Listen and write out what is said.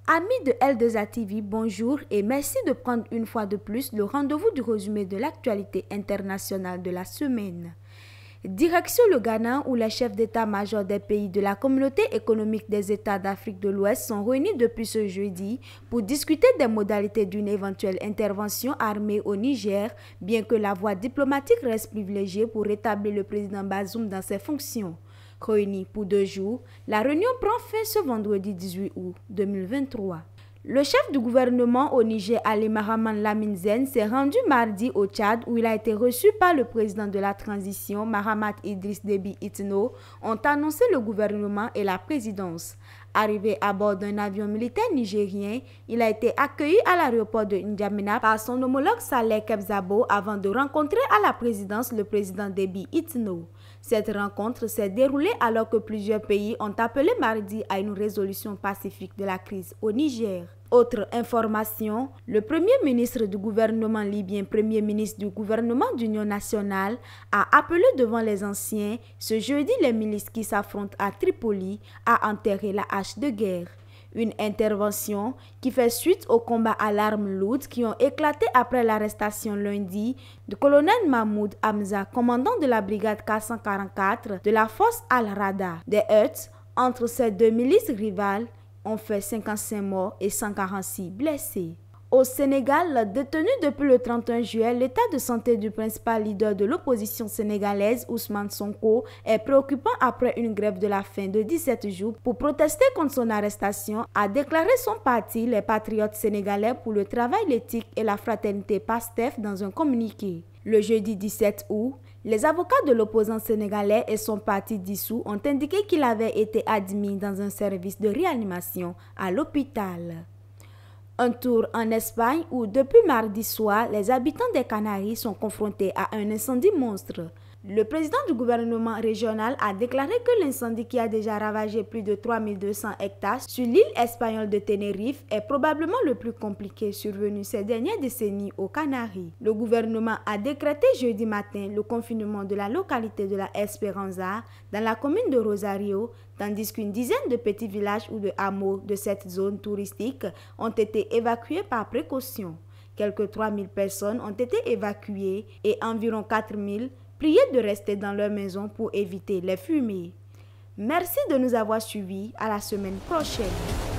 Amis de L2A TV, bonjour et merci de prendre une fois de plus le rendez-vous du résumé de l'actualité internationale de la semaine. Direction le Ghana où les chefs d'état-major des pays de la communauté économique des États d'Afrique de l'Ouest sont réunis depuis ce jeudi pour discuter des modalités d'une éventuelle intervention armée au Niger, bien que la voie diplomatique reste privilégiée pour rétablir le président Bazoum dans ses fonctions. Réunis pour 2 jours, la réunion prend fin ce vendredi 18 août 2023. Le chef du gouvernement au Niger, Ali Mahaman Lamine Zen, s'est rendu mardi au Tchad où il a été reçu par le président de la transition, Mahamat Idriss Déby Itno, ont annoncé le gouvernement et la présidence. Arrivé à bord d'un avion militaire nigérien, il a été accueilli à l'aéroport de N'Djamena par son homologue Saleh Kebzabo avant de rencontrer à la présidence le président Déby Itno. Cette rencontre s'est déroulée alors que plusieurs pays ont appelé mardi à une résolution pacifique de la crise au Niger. Autre information, le premier ministre du gouvernement libyen, premier ministre du gouvernement d'union nationale, a appelé devant les anciens ce jeudi les milices qui s'affrontent à Tripoli à enterrer la hache de guerre. Une intervention qui fait suite aux combats à l'arme lourde qui ont éclaté après l'arrestation lundi du colonel Mahmoud Hamza, commandant de la brigade K144 de la force Al-Rada. Des heurts entre ces deux milices rivales ont fait 55 morts et 146 blessés. Au Sénégal, détenu depuis le 31 juillet, l'état de santé du principal leader de l'opposition sénégalaise, Ousmane Sonko, est préoccupant après une grève de la faim de 17 jours pour protester contre son arrestation, a déclaré son parti, les Patriotes sénégalais pour le travail, l'éthique et la fraternité PASTEF dans un communiqué. Le jeudi 17 août, les avocats de l'opposant sénégalais et son parti dissous ont indiqué qu'il avait été admis dans un service de réanimation à l'hôpital. Un tour en Espagne où, depuis mardi soir, les habitants des Canaries sont confrontés à un incendie monstre. Le président du gouvernement régional a déclaré que l'incendie qui a déjà ravagé plus de 3200 hectares sur l'île espagnole de Tenerife est probablement le plus compliqué survenu ces dernières décennies aux Canaries. Le gouvernement a décrété jeudi matin le confinement de la localité de la Esperanza dans la commune de Rosario, tandis qu'une dizaine de petits villages ou de hameaux de cette zone touristique ont été évacués par précaution. Quelques 3000 personnes ont été évacuées et environ 4000 priez de rester dans leur maison pour éviter les fumées. Merci de nous avoir suivis. À la semaine prochaine.